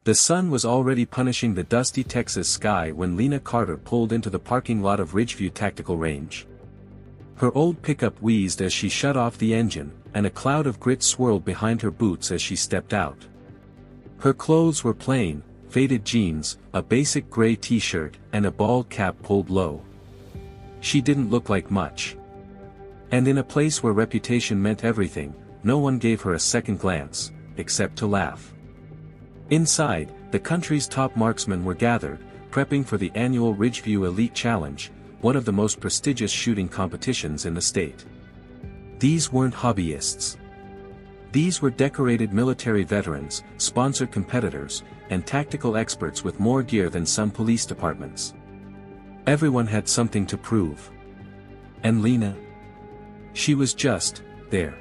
The sun was already punishing the dusty Texas sky when Lena Carter pulled into the parking lot of Ridgeview Tactical Range. Her old pickup wheezed as she shut off the engine, and a cloud of grit swirled behind her boots as she stepped out. Her clothes were plain, faded jeans, a basic gray t-shirt, and a bald cap pulled low. She didn't look like much. And in a place where reputation meant everything, no one gave her a second glance, except to laugh. Inside, the country's top marksmen were gathered, prepping for the annual Ridgeview Elite Challenge, one of the most prestigious shooting competitions in the state. These weren't hobbyists. These were decorated military veterans, sponsored competitors, and tactical experts with more gear than some police departments. Everyone had something to prove. And Lena? She was just there.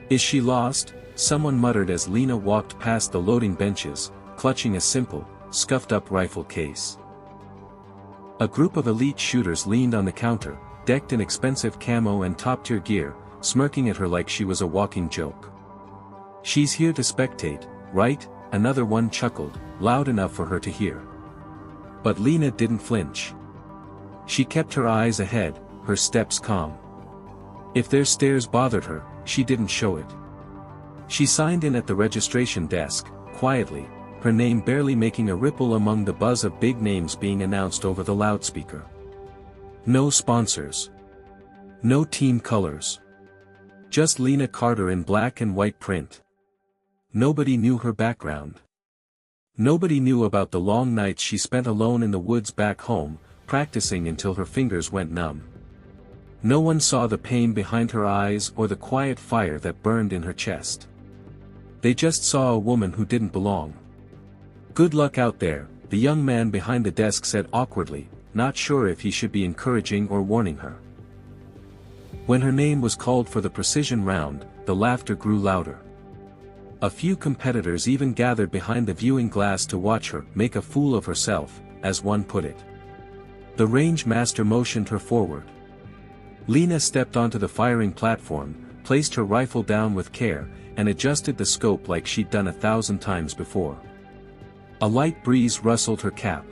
Is she lost? Someone muttered as Lena walked past the loading benches, clutching a simple, scuffed-up rifle case. A group of elite shooters leaned on the counter, decked in expensive camo and top-tier gear, smirking at her like she was a walking joke. "She's here to spectate, right?" another one chuckled, loud enough for her to hear. But Lena didn't flinch. She kept her eyes ahead, her steps calm. If their stares bothered her, she didn't show it. She signed in at the registration desk, quietly, her name barely making a ripple among the buzz of big names being announced over the loudspeaker. No sponsors. No team colors. Just Lena Carter in black and white print. Nobody knew her background. Nobody knew about the long nights she spent alone in the woods back home, practicing until her fingers went numb. No one saw the pain behind her eyes or the quiet fire that burned in her chest. They just saw a woman who didn't belong. "Good luck out there," the young man behind the desk said awkwardly, not sure if he should be encouraging or warning her. When her name was called for the precision round, the laughter grew louder. A few competitors even gathered behind the viewing glass to watch her make a fool of herself, as one put it. The range master motioned her forward. Lena stepped onto the firing platform, placed her rifle down with care, and adjusted the scope like she'd done 1,000 times before. A light breeze rustled her cap.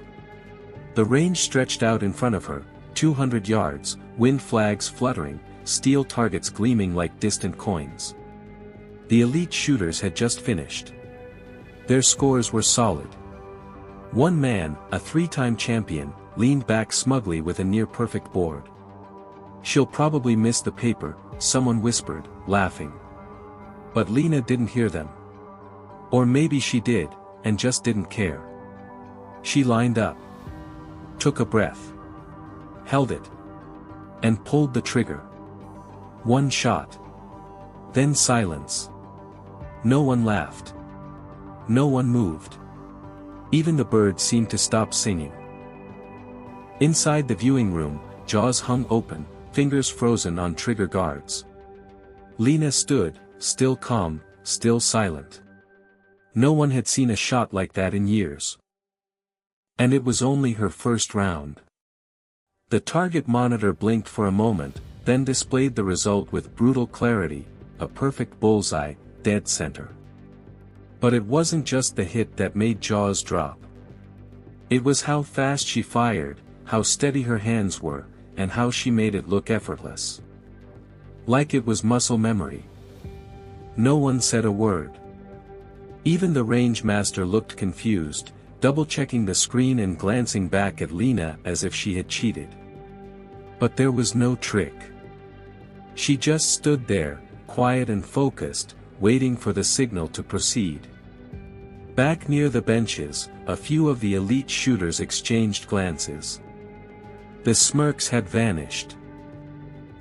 The range stretched out in front of her, 200 yards, wind flags fluttering, steel targets gleaming like distant coins. The elite shooters had just finished. Their scores were solid. One man, a 3-time champion, leaned back smugly with a near-perfect board. "She'll probably miss the paper," someone whispered, laughing. But Lena didn't hear them. Or maybe she did, and just didn't care. She lined up. Took a breath. Held it. And pulled the trigger. One shot. Then silence. No one laughed. No one moved. Even the birds seemed to stop singing. Inside the viewing room, jaws hung open, fingers frozen on trigger guards. Lena stood, still calm, still silent. No one had seen a shot like that in years. And it was only her first round. The target monitor blinked for a moment, then displayed the result with brutal clarity, a perfect bullseye, dead center. But it wasn't just the hit that made jaws drop. It was how fast she fired, how steady her hands were, and how she made it look effortless. Like it was muscle memory. No one said a word. Even the range master looked confused, double-checking the screen and glancing back at Lena as if she had cheated. But there was no trick. She just stood there, quiet and focused, waiting for the signal to proceed. Back near the benches, a few of the elite shooters exchanged glances. The smirks had vanished.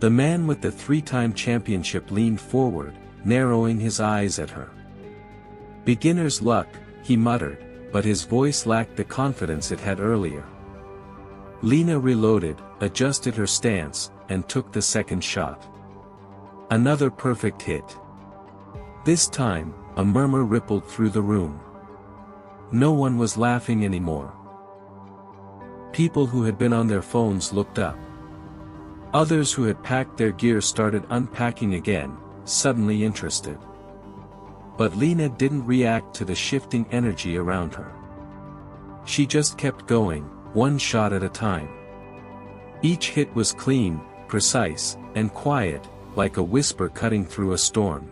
The man with the 3-time championship leaned forward, narrowing his eyes at her. "Beginner's luck," he muttered, but his voice lacked the confidence it had earlier. Lena reloaded, adjusted her stance, and took the second shot. Another perfect hit. This time, a murmur rippled through the room. No one was laughing anymore. People who had been on their phones looked up. Others who had packed their gear started unpacking again, suddenly interested. But Lena didn't react to the shifting energy around her. She just kept going, one shot at a time. Each hit was clean, precise, and quiet, like a whisper cutting through a storm.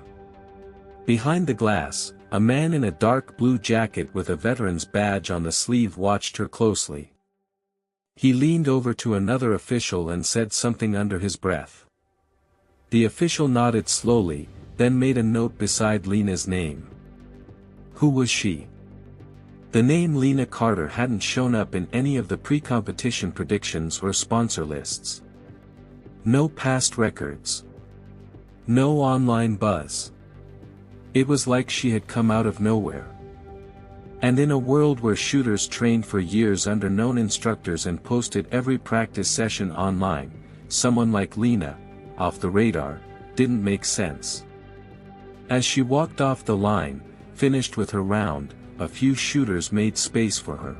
Behind the glass, a man in a dark blue jacket with a veteran's badge on the sleeve watched her closely. He leaned over to another official and said something under his breath. The official nodded slowly, then made a note beside Lena's name. Who was she? The name Lena Carter hadn't shown up in any of the pre-competition predictions or sponsor lists. No past records. No online buzz. It was like she had come out of nowhere. And in a world where shooters trained for years under known instructors and posted every practice session online, someone like Lena, off the radar, didn't make sense. As she walked off the line, finished with her round, a few shooters made space for her.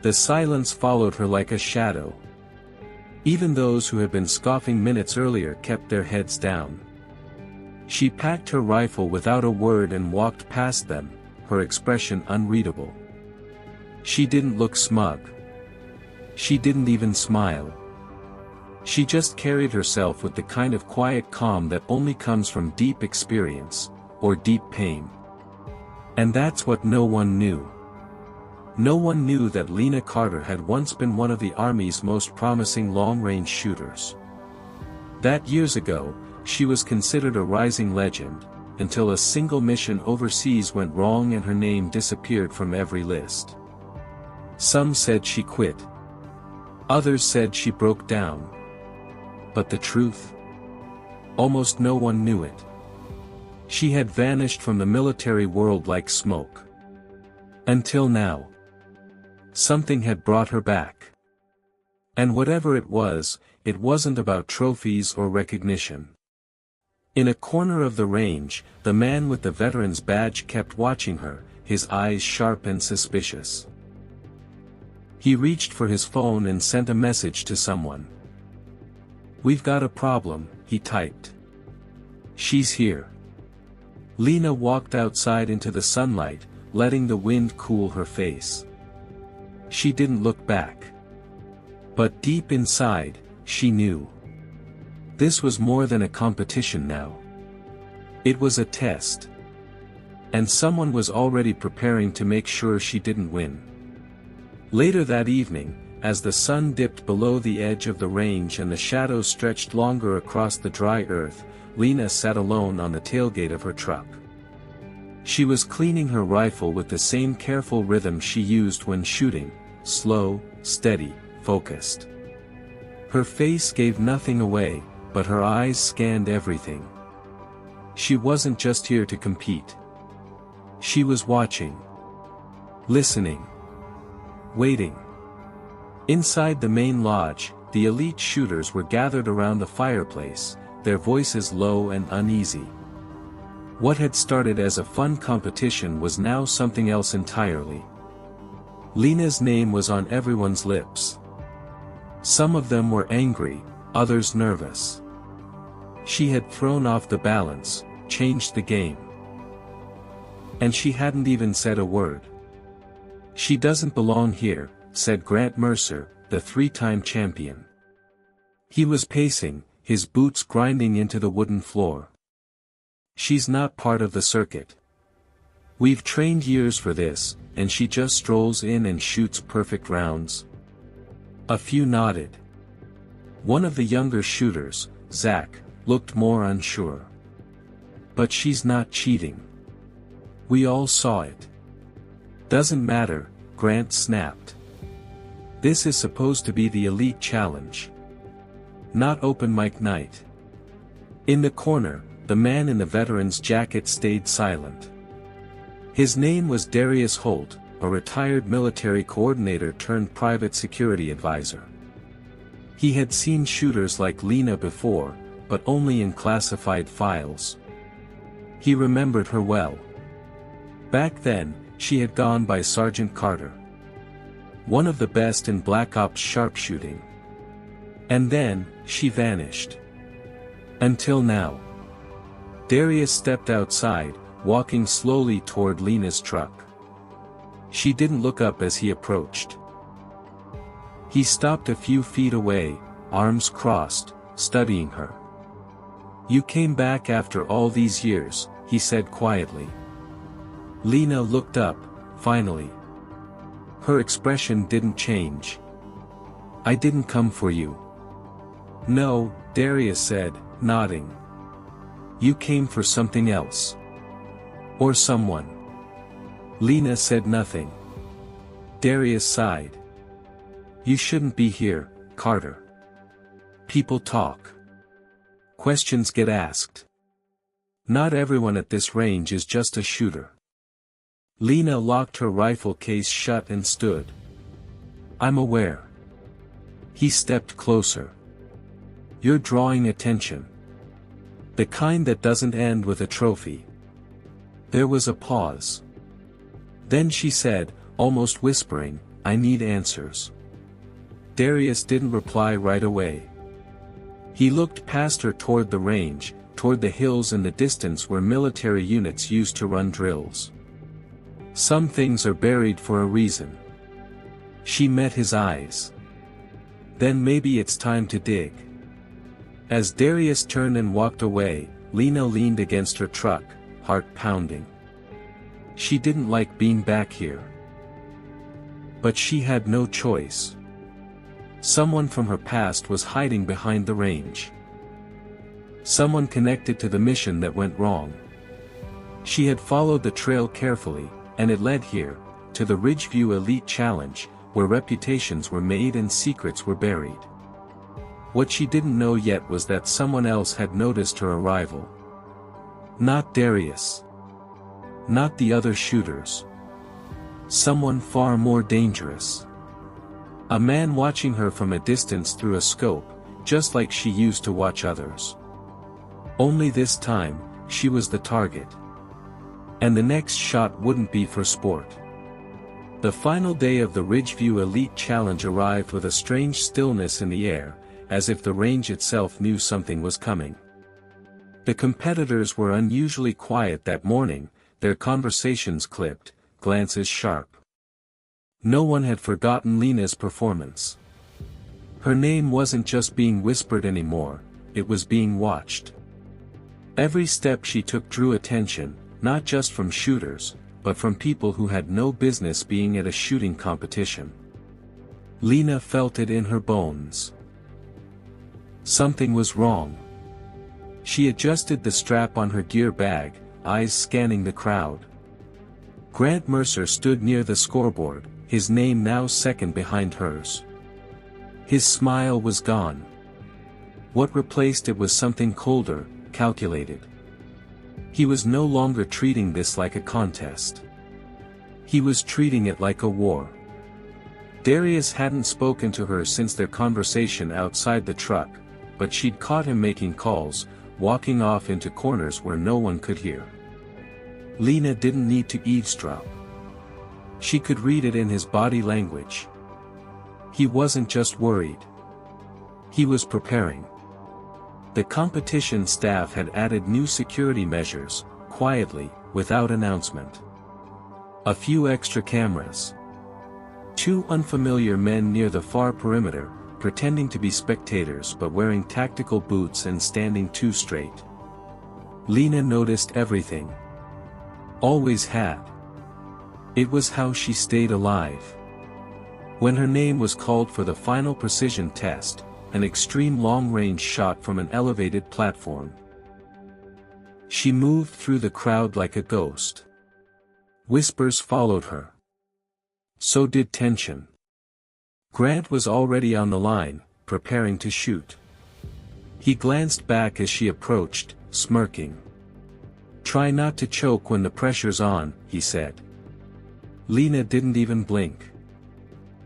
The silence followed her like a shadow. Even those who had been scoffing minutes earlier kept their heads down. She packed her rifle without a word and walked past them, her expression unreadable. She didn't look smug. She didn't even smile. She just carried herself with the kind of quiet calm that only comes from deep experience, or deep pain. And that's what no one knew. No one knew that Lena Carter had once been one of the Army's most promising long-range shooters. That years ago, she was considered a rising legend, until a single mission overseas went wrong and her name disappeared from every list. Some said she quit. Others said she broke down. But the truth? Almost no one knew it. She had vanished from the military world like smoke. Until now. Something had brought her back. And whatever it wasn't about trophies or recognition. In a corner of the range, the man with the veteran's badge kept watching her, his eyes sharp and suspicious. He reached for his phone and sent a message to someone. "We've got a problem," he typed. "She's here." Lena walked outside into the sunlight, letting the wind cool her face. She didn't look back. But deep inside, she knew. This was more than a competition now. It was a test. And someone was already preparing to make sure she didn't win. Later that evening, as the sun dipped below the edge of the range and the shadows stretched longer across the dry earth, Lena sat alone on the tailgate of her truck. She was cleaning her rifle with the same careful rhythm she used when shooting, slow, steady, focused. Her face gave nothing away, but her eyes scanned everything. She wasn't just here to compete. She was watching. Listening. Waiting. Inside the main lodge, the elite shooters were gathered around the fireplace, their voices low and uneasy. What had started as a fun competition was now something else entirely. Lena's name was on everyone's lips. Some of them were angry, others nervous. She had thrown off the balance, changed the game. And she hadn't even said a word. "She doesn't belong here," said Grant Mercer, the three-time champion. He was pacing, his boots grinding into the wooden floor. "She's not part of the circuit. We've trained years for this, and she just strolls in and shoots perfect rounds." A few nodded. One of the younger shooters, Zach, looked more unsure. "But she's not cheating. We all saw it." "Doesn't matter," Grant snapped. "This is supposed to be the elite challenge. Not open mic night." In the corner, the man in the veteran's jacket stayed silent. His name was Darius Holt, a retired military coordinator turned private security advisor. He had seen shooters like Lena before, but only in classified files. He remembered her well. Back then, she had gone by Sergeant Carter. One of the best in Black Ops sharpshooting. And then, she vanished. Until now. Darius stepped outside, walking slowly toward Lena's truck. She didn't look up as he approached. He stopped a few feet away, arms crossed, studying her. "You came back after all these years," he said quietly. Lena looked up, finally. Her expression didn't change. "I didn't come for you." "No," Darius said, nodding. "You came for something else. Or someone." Lena said nothing. Darius sighed. "You shouldn't be here, Carter. People talk. Questions get asked. Not everyone at this range is just a shooter." Lena locked her rifle case shut and stood. "I'm aware." He stepped closer. "You're drawing attention. The kind that doesn't end with a trophy." There was a pause. Then she said, almost whispering, "I need answers." Darius didn't reply right away. He looked past her toward the range, toward the hills in the distance where military units used to run drills. "Some things are buried for a reason." She met his eyes. "Then maybe it's time to dig." As Darius turned and walked away, Lena leaned against her truck, heart pounding. She didn't like being back here. But she had no choice. Someone from her past was hiding behind the range. Someone connected to the mission that went wrong. She had followed the trail carefully, and it led here, to the Ridgeview Elite Challenge, where reputations were made and secrets were buried. What she didn't know yet was that someone else had noticed her arrival. Not Darius. Not the other shooters. Someone far more dangerous. A man watching her from a distance through a scope, just like she used to watch others. Only this time, she was the target. And the next shot wouldn't be for sport. The final day of the Ridgeview Elite Challenge arrived with a strange stillness in the air, as if the range itself knew something was coming. The competitors were unusually quiet that morning, their conversations clipped, glances sharp. No one had forgotten Lena's performance. Her name wasn't just being whispered anymore, it was being watched. Every step she took drew attention, not just from shooters, but from people who had no business being at a shooting competition. Lena felt it in her bones. Something was wrong. She adjusted the strap on her gear bag, eyes scanning the crowd. Grant Mercer stood near the scoreboard, his name now second behind hers. His smile was gone. What replaced it was something colder, calculated. He was no longer treating this like a contest. He was treating it like a war. Darius hadn't spoken to her since their conversation outside the truck, but she'd caught him making calls, walking off into corners where no one could hear. Lena didn't need to eavesdrop. She could read it in his body language. He wasn't just worried. He was preparing. The competition staff had added new security measures, quietly, without announcement. A few extra cameras. 2 unfamiliar men near the far perimeter, pretending to be spectators but wearing tactical boots and standing too straight. Lena noticed everything. Always had. It was how she stayed alive. When her name was called for the final precision test, an extreme long-range shot from an elevated platform. She moved through the crowd like a ghost. Whispers followed her. So did tension. Grant was already on the line, preparing to shoot. He glanced back as she approached, smirking. "Try not to choke when the pressure's on," he said. Lena didn't even blink.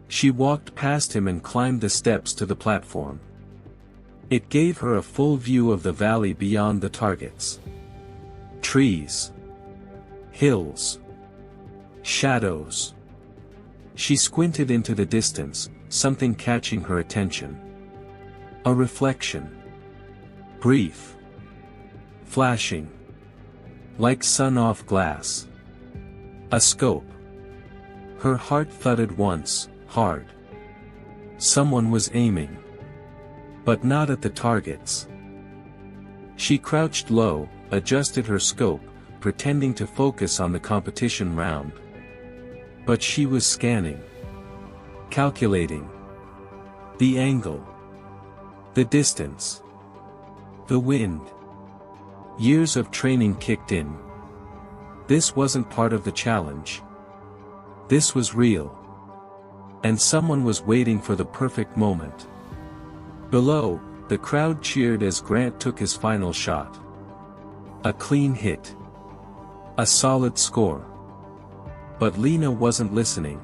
She walked past him and climbed the steps to the platform. It gave her a full view of the valley beyond the targets. Trees. Hills. Shadows. She squinted into the distance, something catching her attention. A reflection. Brief. Flashing. Like sun off glass. A scope. Her heart thudded once, hard. Someone was aiming. But not at the targets. She crouched low, adjusted her scope, pretending to focus on the competition round. But she was scanning. Calculating. The angle. The distance. The wind. Years of training kicked in. This wasn't part of the challenge. This was real. And someone was waiting for the perfect moment. Below, the crowd cheered as Grant took his final shot. A clean hit. A solid score. But Lena wasn't listening.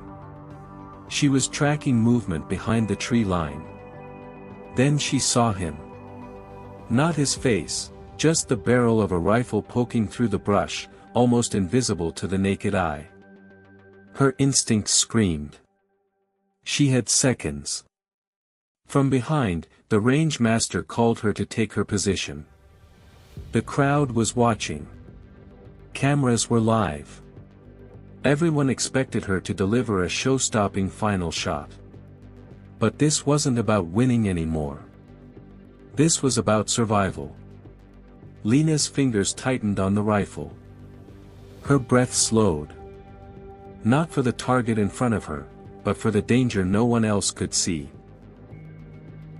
She was tracking movement behind the tree line. Then she saw him. Not his face, just the barrel of a rifle poking through the brush, almost invisible to the naked eye. Her instincts screamed. She had seconds. From behind, the range master called her to take her position. The crowd was watching. Cameras were live. Everyone expected her to deliver a show-stopping final shot. But this wasn't about winning anymore. This was about survival. Lena's fingers tightened on the rifle. Her breath slowed. Not for the target in front of her, but for the danger no one else could see.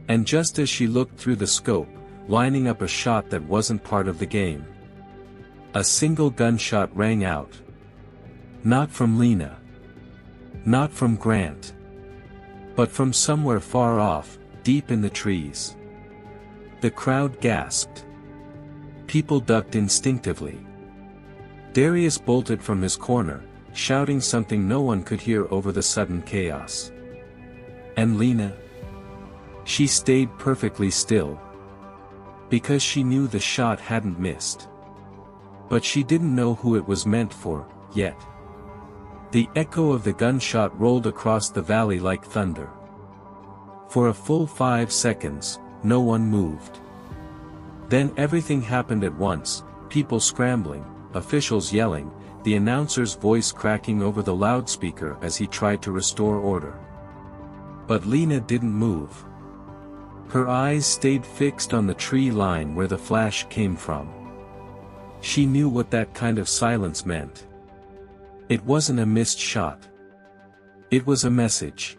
And just as she looked through the scope, lining up a shot that wasn't part of the game, a single gunshot rang out. Not from Lena. Not from Grant. But from somewhere far off, deep in the trees. The crowd gasped. People ducked instinctively. Darius bolted from his corner, shouting something no one could hear over the sudden chaos. And Lena? She stayed perfectly still. Because she knew the shot hadn't missed. But she didn't know who it was meant for, yet. The echo of the gunshot rolled across the valley like thunder. For a full 5 seconds, no one moved. Then everything happened at once, people scrambling, officials yelling, the announcer's voice cracking over the loudspeaker as he tried to restore order. But Lena didn't move. Her eyes stayed fixed on the tree line where the flash came from. She knew what that kind of silence meant. It wasn't a missed shot. It was a message.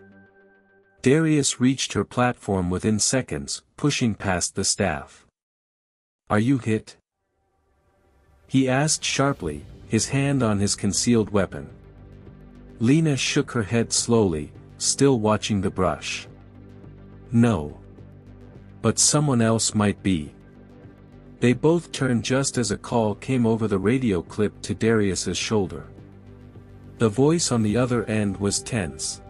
Darius reached her platform within seconds, pushing past the staff. "Are you hit?" he asked sharply, his hand on his concealed weapon. Lena shook her head slowly, still watching the brush. "No. But someone else might be." They both turned just as a call came over the radio clip to Darius's shoulder. The voice on the other end was tense.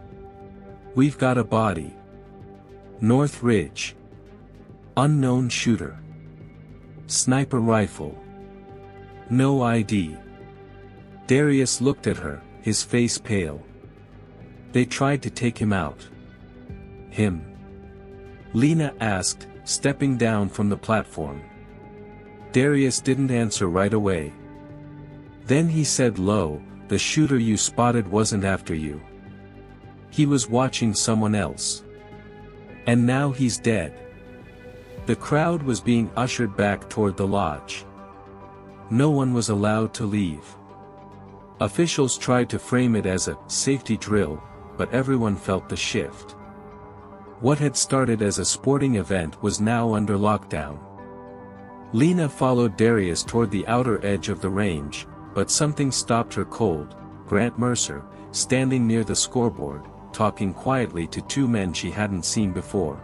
"We've got a body. North Ridge. Unknown shooter. Sniper rifle. No ID." Darius looked at her, his face pale. "They tried to take him out." "Him?" Lena asked, stepping down from the platform. Darius didn't answer right away. Then he said low, "The shooter you spotted wasn't after you. He was watching someone else. And now he's dead." The crowd was being ushered back toward the lodge. No one was allowed to leave. Officials tried to frame it as a safety drill, but everyone felt the shift. What had started as a sporting event was now under lockdown. Lena followed Darius toward the outer edge of the range, but something stopped her cold. Grant Mercer, standing near the scoreboard, talking quietly to 2 men she hadn't seen before.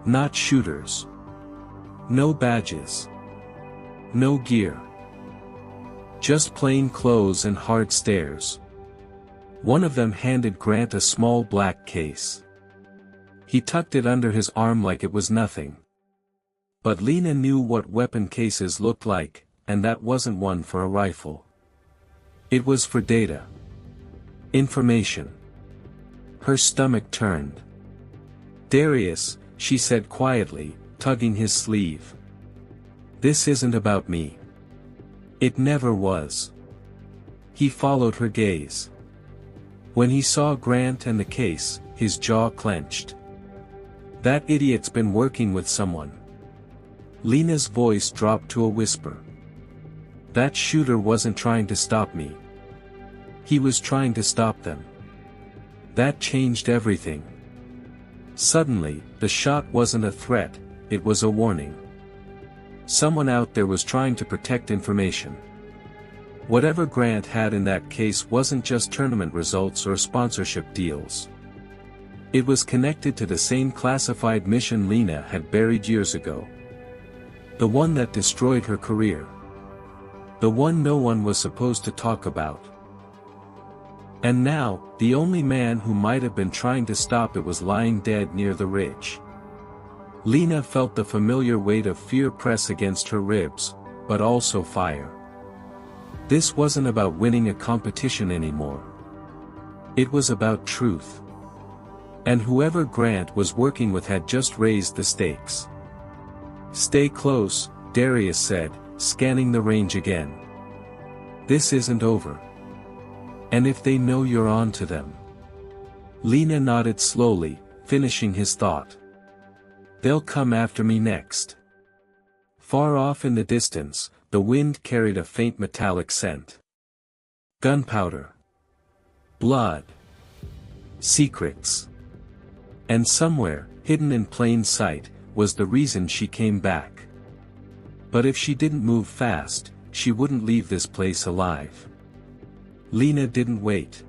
Not shooters. No badges. No gear. Just plain clothes and hard stares. One of them handed Grant a small black case. He tucked it under his arm like it was nothing. But Lena knew what weapon cases looked like, and that wasn't one for a rifle. It was for data. Information. Her stomach turned. "Darius," she said quietly, tugging his sleeve. "This isn't about me. It never was. He followed her gaze. When he saw Grant and the case, his jaw clenched. That idiot's been working with someone. Lena's voice dropped to a whisper. That shooter wasn't trying to stop me. He was trying to stop them. That changed everything. Suddenly, the shot wasn't a threat, it was a warning. Someone out there was trying to protect information. Whatever Grant had in that case wasn't just tournament results or sponsorship deals. It was connected to the same classified mission Lena had buried years ago. The one that destroyed her career. The one no one was supposed to talk about. And now, the only man who might have been trying to stop it was lying dead near the ridge. Lena felt the familiar weight of fear press against her ribs, but also fire. This wasn't about winning a competition anymore. It was about truth. And whoever Grant was working with had just raised the stakes. Stay close, Darius said, scanning the range again. This isn't over. And if they know you're on to them. Lena nodded slowly, finishing his thought. They'll come after me next. Far off in the distance, the wind carried a faint metallic scent. Gunpowder. Blood. Secrets. And somewhere, hidden in plain sight, was the reason she came back. But if she didn't move fast, she wouldn't leave this place alive. Lena didn't wait.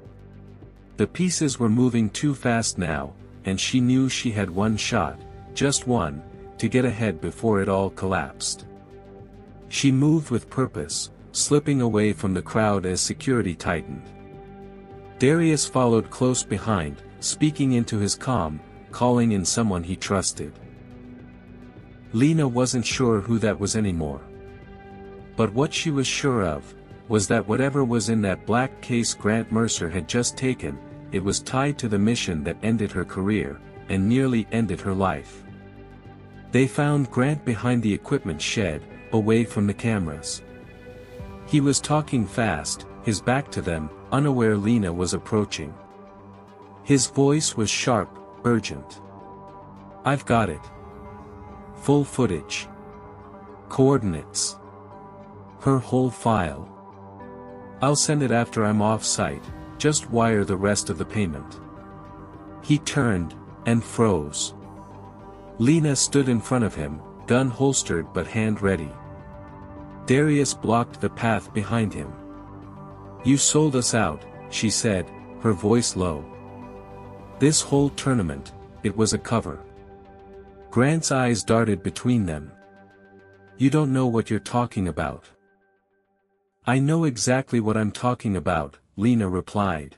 The pieces were moving too fast now, and she knew she had one shot, just one, to get ahead before it all collapsed. She moved with purpose, slipping away from the crowd as security tightened. Darius followed close behind, speaking into his comm, calling in someone he trusted. Lena wasn't sure who that was anymore. But what she was sure of, was that whatever was in that black case Grant Mercer had just taken, it was tied to the mission that ended her career, and nearly ended her life. They found Grant behind the equipment shed, away from the cameras. He was talking fast, his back to them, unaware Lena was approaching. His voice was sharp, urgent. I've got it. Full footage. Coordinates. Her whole file. I'll send it after I'm off-site, just wire the rest of the payment. He turned, and froze. Lena stood in front of him, gun holstered but hand ready. Darius blocked the path behind him. You sold us out, she said, her voice low. This whole tournament, it was a cover. Grant's eyes darted between them. You don't know what you're talking about. I know exactly what I'm talking about, Lena replied.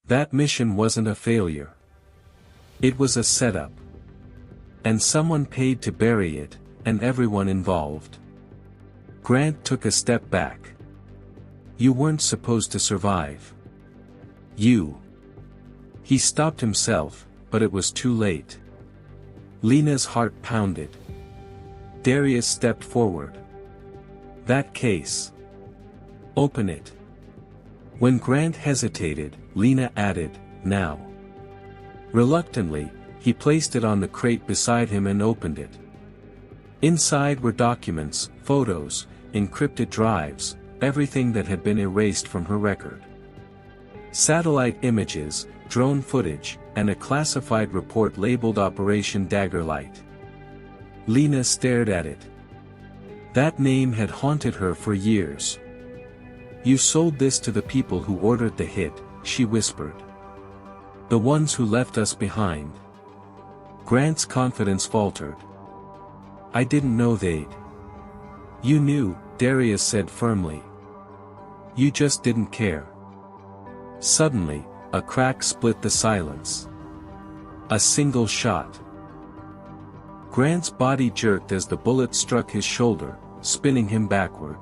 That mission wasn't a failure. It was a setup. And someone paid to bury it, and everyone involved. Grant took a step back. You weren't supposed to survive. You. He stopped himself, but it was too late. Lena's heart pounded. Darius stepped forward. That case. Open it. When Grant hesitated, Lena added, now. Reluctantly, he placed it on the crate beside him and opened it. Inside were documents, photos, encrypted drives, everything that had been erased from her record. Satellite images, drone footage, and a classified report labeled Operation Daggerlight. Lena stared at it. That name had haunted her for years. You sold this to the people who ordered the hit, she whispered. The ones who left us behind. Grant's confidence faltered. I didn't know they'd. You knew, Darius said firmly. You just didn't care. Suddenly, a crack split the silence. A single shot. Grant's body jerked as the bullet struck his shoulder, spinning him backward.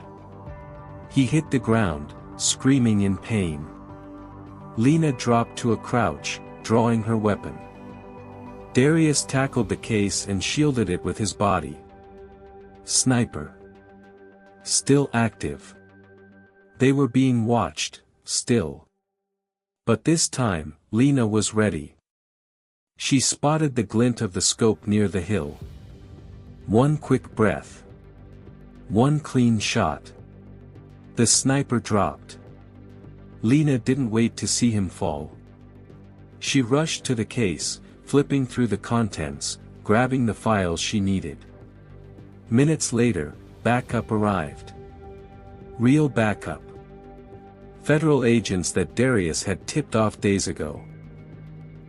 He hit the ground, screaming in pain. Lena dropped to a crouch, drawing her weapon. Darius tackled the case and shielded it with his body. Sniper. Still active. They were being watched, still. But this time, Lena was ready. She spotted the glint of the scope near the hill. One quick breath. One clean shot. The sniper dropped. Lena didn't wait to see him fall. She rushed to the case, flipping through the contents, grabbing the files she needed. Minutes later, backup arrived. Real backup. Federal agents that Darius had tipped off days ago.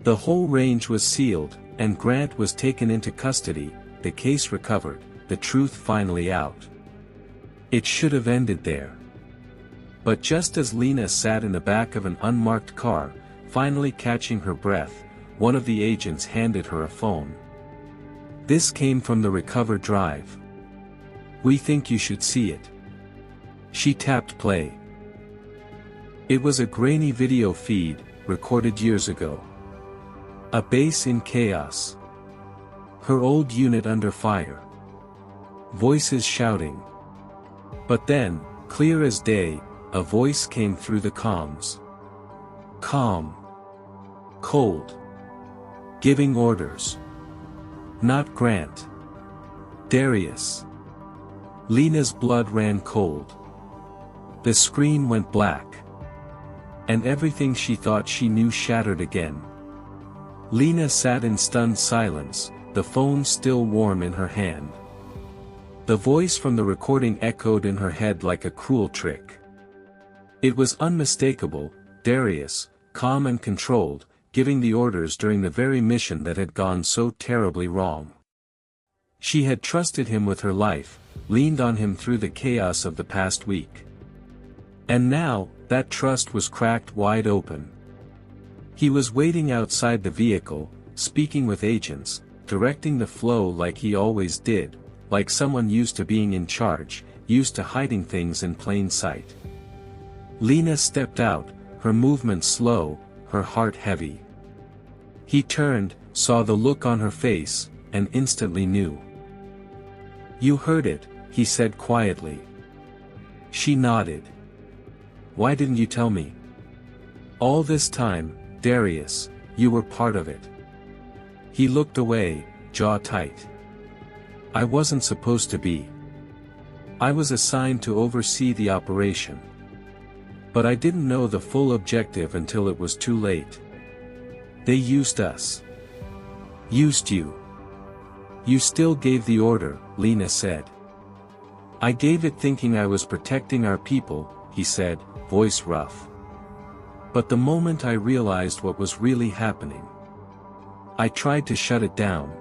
The whole range was sealed, and Grant was taken into custody, the case recovered, the truth finally out. It should have ended there. But just as Lena sat in the back of an unmarked car, finally catching her breath, one of the agents handed her a phone. This came from the recovered drive. "We think you should see it." She tapped play. It was a grainy video feed, recorded years ago. A base in chaos. Her old unit under fire. Voices shouting. But then, clear as day, a voice came through the comms. Calm. Cold. Giving orders. Not Grant. Darius. Lena's blood ran cold. The screen went black. And everything she thought she knew shattered again. Lena sat in stunned silence, the phone still warm in her hand. The voice from the recording echoed in her head like a cruel trick. It was unmistakable, Darius, calm and controlled, giving the orders during the very mission that had gone so terribly wrong. She had trusted him with her life, leaned on him through the chaos of the past week. And now, that trust was cracked wide open. He was waiting outside the vehicle, speaking with agents, directing the flow like he always did, like someone used to being in charge, used to hiding things in plain sight. Lena stepped out, her movement slow, her heart heavy. He turned, saw the look on her face, and instantly knew. "You heard it," he said quietly. She nodded. "Why didn't you tell me? All this time, Darius, you were part of it." He looked away, jaw tight. "I wasn't supposed to be. I was assigned to oversee the operation. But I didn't know the full objective until it was too late. They used us. Used you. You still gave the order," Lena said. "I gave it thinking I was protecting our people," he said, voice rough. "But the moment I realized what was really happening, I tried to shut it down.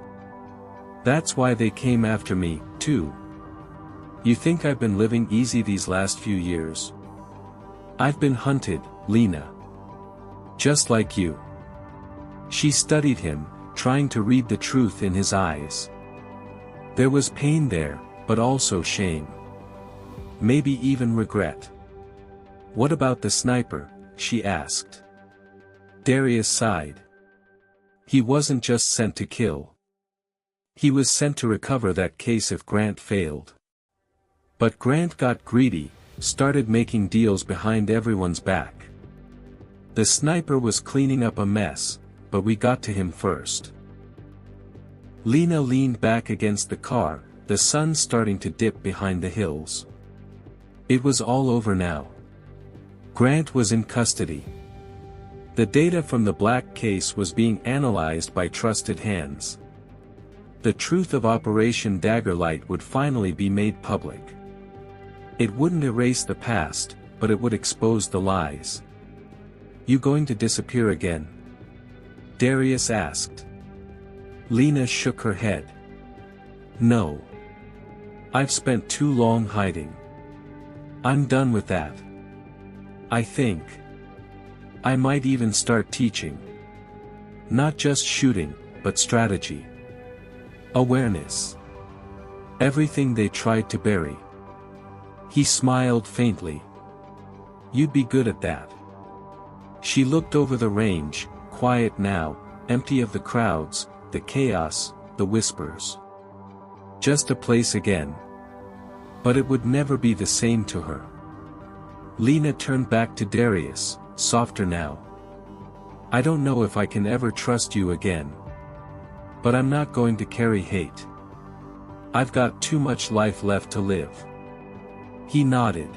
That's why they came after me, too. You think I've been living easy these last few years? I've been hunted, Lena. Just like you." She studied him, trying to read the truth in his eyes. There was pain there, but also shame. Maybe even regret. "What about the sniper?" she asked. Darius sighed. "He wasn't just sent to kill. He was sent to recover that case if Grant failed. But Grant got greedy, started making deals behind everyone's back. The sniper was cleaning up a mess, but we got to him first." Lena leaned back against the car, the sun starting to dip behind the hills. It was all over now. Grant was in custody. The data from the black case was being analyzed by trusted hands. The truth of Operation Daggerlight would finally be made public. It wouldn't erase the past, but it would expose the lies. "You going to disappear again?" Darius asked. Lena shook her head. "No. I've spent too long hiding. I'm done with that. I think I might even start teaching. Not just shooting, but strategy. Awareness. Everything they tried to bury." He smiled faintly. "You'd be good at that." She looked over the range, quiet now, empty of the crowds, the chaos, the whispers. Just a place again. But it would never be the same to her. Lena turned back to Darius, softer now. I don't know if I can ever trust you again. But I'm not going to carry hate. I've got too much life left to live. He nodded.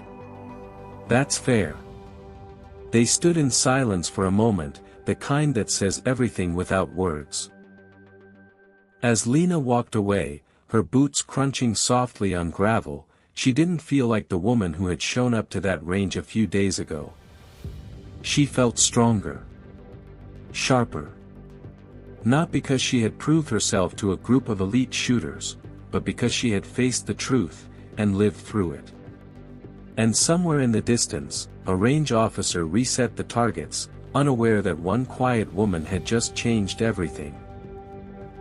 That's fair. They stood in silence for a moment, the kind that says everything without words. As Lena walked away, her boots crunching softly on gravel, she didn't feel like the woman who had shown up to that range a few days ago. She felt stronger. Sharper. Not because she had proved herself to a group of elite shooters, but because she had faced the truth, and lived through it. And somewhere in the distance, a range officer reset the targets, unaware that one quiet woman had just changed everything.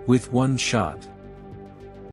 With one shot.